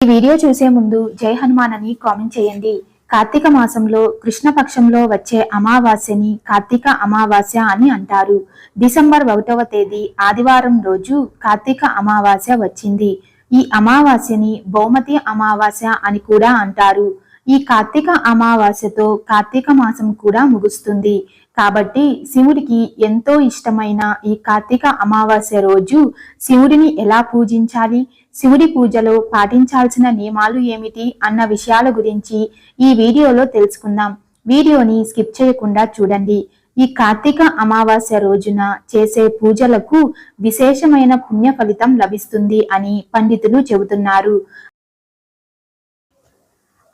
ఈ వీడియో చూసే ముందు జై హనుమాన్ అని కామెంట్ చేయండి. కార్తీక మాసంలో కృష్ణపక్షంలో వచ్చే అమావాస్యని కార్తీక అమావాస్య అని అంటారు. డిసెంబర్ 1వ తేదీ ఆదివారం రోజు కార్తీక అమావాస్య వచ్చింది. ఈ అమావాస్యని భౌమతి అమావాస్య అని కూడా అంటారు. ఈ కార్తీక అమావాస్యతో కార్తీక మాసం కూడా ముగుస్తుంది. కాబట్టి శివుడికి ఎంతో ఇష్టమైన ఈ కార్తీక అమావాస్య రోజు శివుడిని ఎలా పూజించాలి, శివుడి పూజలో పాటించాల్సిన నియమాలు ఏమిటి అన్న విషయాల గురించి ఈ వీడియోలో తెలుసుకుందాం. వీడియోని స్కిప్ చేయకుండా చూడండి. ఈ కార్తీక అమావాస్య రోజున చేసే పూజలకు విశేషమైన పుణ్య ఫలితం లభిస్తుంది అని పండితులు చెబుతున్నారు.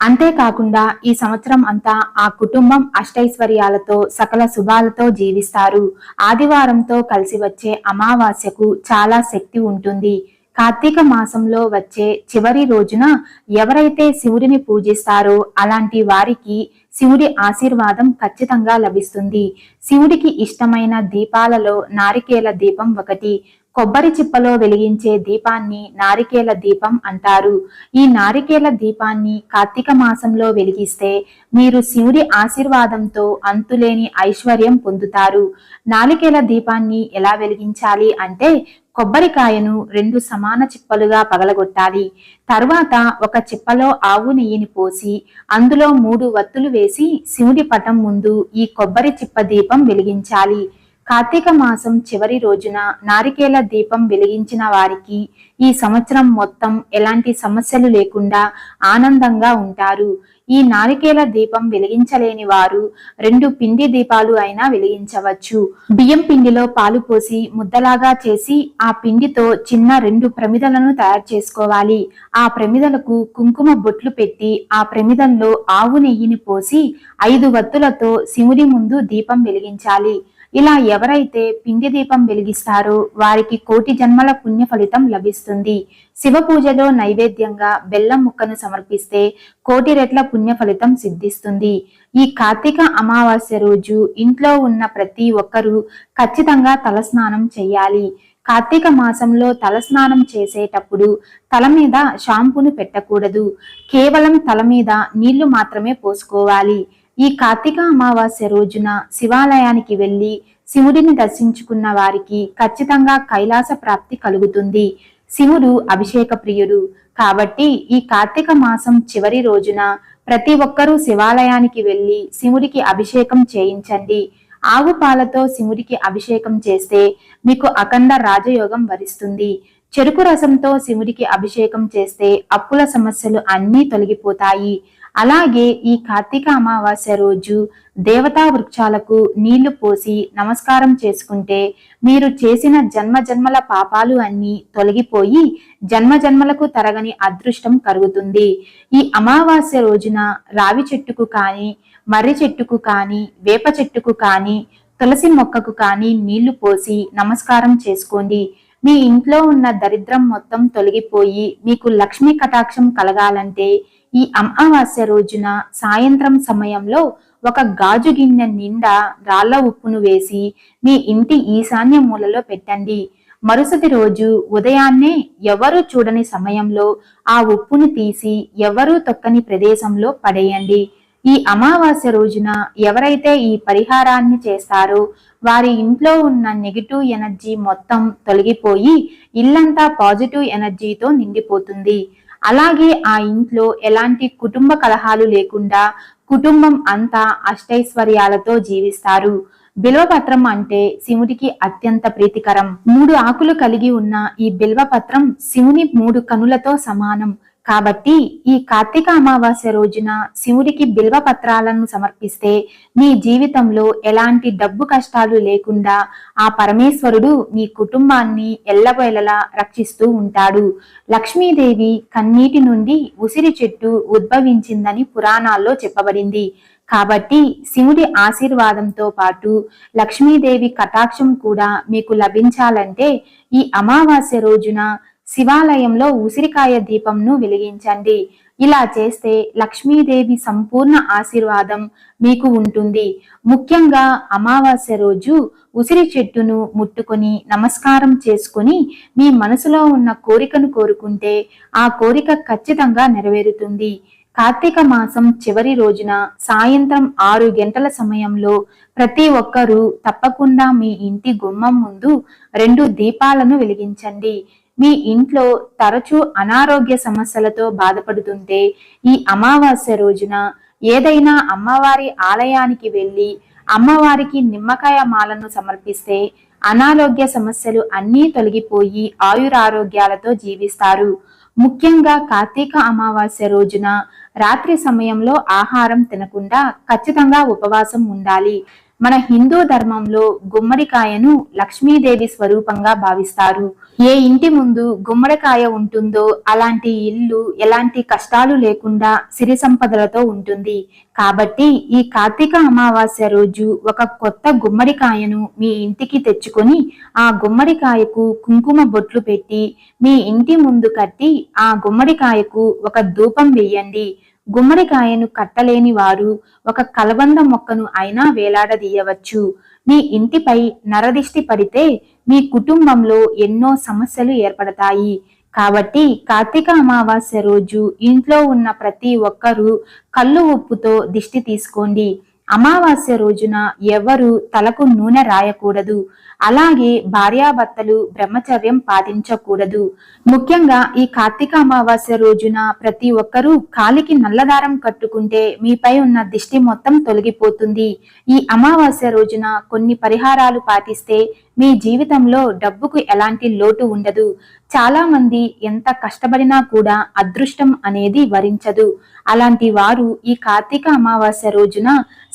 అంతేకాకుండా ఈ సంవత్సరం అంతా ఆ కుటుంబం అష్టైశ్వర్యాలతో సకల శుభాలతో జీవిస్తారు. ఆదివారంతో కలిసి వచ్చే అమావాస్యకు చాలా శక్తి ఉంటుంది. కార్తీక మాసంలో వచ్చే చివరి రోజున ఎవరైతే శివుడిని పూజిస్తారో అలాంటి వారికి శివుడి ఆశీర్వాదం ఖచ్చితంగా లభిస్తుంది. శివుడికి ఇష్టమైన దీపాలలో నారికేల దీపం ఒకటి. కొబ్బరి చిప్పలో వెలిగించే దీపాన్ని నారికేల దీపం అంటారు. ఈ నారికేల దీపాన్ని కార్తీక మాసంలో వెలిగిస్తే మీరు శివుడి ఆశీర్వాదంతో అంతులేని ఐశ్వర్యం పొందుతారు. నారికేల దీపాన్ని ఎలా వెలిగించాలి అంటే కొబ్బరికాయను 2 సమాన చిప్పలుగా పగలగొట్టాలి. తరువాత ఒక చిప్పలో ఆవు నెయ్యిని పోసి అందులో 3 వత్తులు వేసి శివుడి పటం ముందు ఈ కొబ్బరి చిప్ప దీపం వెలిగించాలి. కార్తీక మాసం చివరి రోజున నారికేల దీపం వెలిగించిన వారికి ఈ సంవత్సరం మొత్తం ఎలాంటి సమస్యలు లేకుండా ఆనందంగా ఉంటారు. ఈ నారికేల దీపం వెలిగించలేని వారు 2 పిండి దీపాలు అయినా వెలిగించవచ్చు. బియ్యం పిండిలో పాలు పోసి ముద్దలాగా చేసి ఆ పిండితో చిన్న 2 ప్రమిదలను తయారు చేసుకోవాలి. ఆ ప్రమిదలకు కుంకుమ బొట్లు పెట్టి ఆ ప్రమిదల్లో ఆవు నెయ్యిని పోసి 5 వత్తులతో శివుడి ముందు దీపం వెలిగించాలి. ఇలా ఎవరైతే పిండి దీపం వెలిగిస్తారో వారికి కోటి జన్మల పుణ్య ఫలితం లభిస్తుంది. శివ పూజలో నైవేద్యంగా బెల్లం ముక్కను సమర్పిస్తే కోటి రెట్ల పుణ్య ఫలితం సిద్ధిస్తుంది. ఈ కార్తీక అమావాస్య రోజు ఇంట్లో ఉన్న ప్రతి ఒక్కరూ ఖచ్చితంగా తలస్నానం చేయాలి. కార్తీక మాసంలో తలస్నానం చేసేటప్పుడు తల మీద షాంపూను పెట్టకూడదు. కేవలం తల మీద నీళ్లు మాత్రమే పోసుకోవాలి. ఈ కార్తీక అమావాస్య రోజున శివాలయానికి వెళ్లి శివుడిని దర్శించుకున్న వారికి ఖచ్చితంగా కైలాస ప్రాప్తి కలుగుతుంది. శివుడు అభిషేక ప్రియుడు కాబట్టి ఈ కార్తీక మాసం చివరి రోజున ప్రతి ఒక్కరూ శివాలయానికి వెళ్లి శివుడికి అభిషేకం చేయించండి. ఆవు పాలతో శివుడికి అభిషేకం చేస్తే మీకు అఖండ రాజయోగం వరిస్తుంది. చెరుకు రసంతో శివుడికి అభిషేకం చేస్తే అప్పుల సమస్యలు అన్నీ తొలగిపోతాయి. అలాగే ఈ కార్తీక అమావాస్య రోజు దేవతా వృక్షాలకు నీళ్లు పోసి నమస్కారం చేసుకుంటే మీరు చేసిన జన్మజన్మల పాపాలు అన్నీ తొలగిపోయి జన్మజన్మలకు తరగని అదృష్టం కలుగుతుంది. ఈ అమావాస్య రోజున రావి చెట్టుకు కానీ, మర్రి చెట్టుకు కానీ, వేప చెట్టుకు కానీ, తులసి మొక్కకు కానీ నీళ్లు పోసి నమస్కారం చేసుకోండి. మీ ఇంట్లో ఉన్న దరిద్రం మొత్తం తొలగిపోయి మీకు లక్ష్మీ కటాక్షం కలగాలంటే ఈ అమావాస్య రోజున సాయంత్రం సమయంలో ఒక గాజు గిన్నె నిండా రాళ్ల ఉప్పును వేసి మీ ఇంటి ఈశాన్య మూలలో పెట్టండి. మరుసటి రోజు ఉదయాన్నే ఎవరూ చూడని సమయంలో ఆ ఉప్పును తీసి ఎవరూ తొక్కని ప్రదేశంలో పడేయండి. ఈ అమావాస్య రోజున ఎవరైతే ఈ పరిహారాన్ని చేస్తారో వారి ఇంట్లో ఉన్న నెగిటివ్ ఎనర్జీ మొత్తం తొలగిపోయి ఇల్లంతా పాజిటివ్ ఎనర్జీతో నిండిపోతుంది. అలాగే ఆ ఇంట్లో ఎలాంటి కుటుంబ కలహాలు లేకుండా కుటుంబం అంతా అష్టైశ్వర్యాలతో జీవిస్తారు. బిల్వపత్రం అంటే శివుడికి అత్యంత ప్రీతికరం. 3 ఆకులు కలిగి ఉన్న ఈ బిల్వపత్రం శివుని 3 కనులతో సమానం. కాబట్టి ఈ కార్తీక అమావాస్య రోజున శివుడికి బిల్వ పత్రాలను సమర్పిస్తే మీ జీవితంలో ఎలాంటి డబ్బు కష్టాలు లేకుండా ఆ పరమేశ్వరుడు మీ కుటుంబాన్ని ఎల్లవేళలా రక్షిస్తూ ఉంటాడు. లక్ష్మీదేవి కన్నీటి నుండి ఉసిరి చెట్టు ఉద్భవించిందని పురాణాల్లో చెప్పబడింది. కాబట్టి శివుడి ఆశీర్వాదంతో పాటు లక్ష్మీదేవి కటాక్షం కూడా మీకు లభించాలంటే ఈ అమావాస్య రోజున శివాలయంలో ఉసిరికాయ దీపంను వెలిగించండి. ఇలా చేస్తే లక్ష్మీదేవి సంపూర్ణ ఆశీర్వాదం మీకు ఉంటుంది. ముఖ్యంగా అమావాస్య రోజు ఉసిరి చెట్టును ముట్టుకొని నమస్కారం చేసుకొని మీ మనసులో ఉన్న కోరికను కోరుకుంటే ఆ కోరిక ఖచ్చితంగా నెరవేరుతుంది. కార్తీక మాసం చివరి రోజున సాయంత్రం 6 గంటల సమయంలో ప్రతి ఒక్కరూ తప్పకుండా మీ ఇంటి గుమ్మం ముందు 2 దీపాలను వెలిగించండి. మీ ఇంట్లో తరచూ అనారోగ్య సమస్యలతో బాధపడుతుంటే ఈ అమావాస్య రోజున ఏదైనా అమ్మవారి ఆలయానికి వెళ్ళి అమ్మవారికి నిమ్మకాయ మాలను సమర్పిస్తే అనారోగ్య సమస్యలు అన్నీ తొలగిపోయి ఆయురారోగ్యాలతో జీవిస్తారు. ముఖ్యంగా కార్తీక అమావాస్య రోజున రాత్రి సమయంలో ఆహారం తినకుండా ఖచ్చితంగా ఉపవాసం ఉండాలి. మన హిందూ ధర్మంలో గుమ్మడికాయను లక్ష్మీదేవి స్వరూపంగా భావిస్తారు. ఏ ఇంటి ముందు గుమ్మడికాయ ఉంటుందో అలాంటి ఇల్లు ఎలాంటి కష్టాలు లేకుండా సిరి సంపదలతో ఉంటుంది. కాబట్టి ఈ కార్తీక అమావాస్య రోజు ఒక కొత్త గుమ్మడికాయను మీ ఇంటికి తెచ్చుకొని ఆ గుమ్మడికాయకు కుంకుమ బొట్లు పెట్టి మీ ఇంటి ముందు కట్టి ఆ గుమ్మడికాయకు ఒక ధూపం వేయండి. గుమ్మడికాయను కట్టలేని వారు ఒక కలబంద మొక్కను అయినా వేలాడదీయవచ్చు. మీ ఇంటిపై నరదిష్టి పడితే మీ కుటుంబంలో ఎన్నో సమస్యలు ఏర్పడతాయి. కాబట్టి కార్తీక అమావాస్య రోజు ఇంట్లో ఉన్న ప్రతి ఒక్కరూ కళ్ళు ఉప్పుతో దిష్టి తీసుకోండి. అమావాస్య రోజున ఎవరు తలకు నూనె రాయకూడదు. అలాగే భార్యాభర్తలు బ్రహ్మచర్యం పాటించకూడదు. ముఖ్యంగా ఈ కార్తీక అమావాస్య రోజున ప్రతి ఒక్కరూ కాలికి నల్లదారం కట్టుకుంటే మీపై ఉన్న దిష్టి మొత్తం తొలగిపోతుంది. ఈ అమావాస్య రోజున కొన్ని పరిహారాలు పాటిస్తే మీ జీవితంలో డబ్బుకు ఎలాంటి లోటు ఉండదు. చాలా మంది ఎంత కష్టపడినా కూడా అదృష్టం అనేది వరించదు. అలాంటి వారు ఈ కార్తీక అమావాస్య రోజున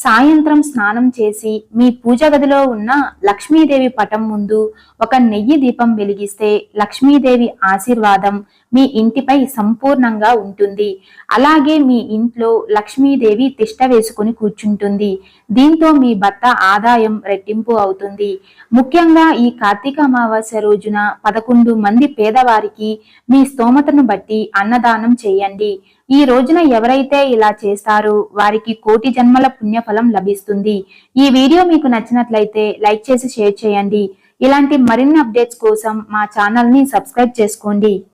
సాయంత్రం స్నానం చేసి మీ పూజ గదిలో ఉన్న లక్ష్మీదేవి పటం ముందు ఒక నెయ్యి దీపం వెలిగిస్తే లక్ష్మీదేవి ఆశీర్వాదం మీ ఇంటిపై సంపూర్ణంగా ఉంటుంది. అలాగే మీ ఇంట్లో లక్ష్మీదేవి తిష్ట వేసుకుని కూర్చుంటుంది. దీంతో మీ భర్త ఆదాయం రెట్టింపు అవుతుంది. ముఖ్యంగా ఈ కార్తీక అమావాస్య రోజున 11 మంది పేదవారికి మీ స్తోమతను బట్టి అన్నదానం చేయండి. ఈ రోజున ఎవరైతే ఇలా చేస్తారో వారికి కోటి జన్మల పుణ్యఫలం లభిస్తుంది. ఈ వీడియో మీకు నచ్చినట్లయితే లైక్ చేసి షేర్ చేయండి. ఇలాంటి మరిన్ని అప్డేట్స్ కోసం మా ఛానల్ ని సబ్స్క్రైబ్ చేసుకోండి.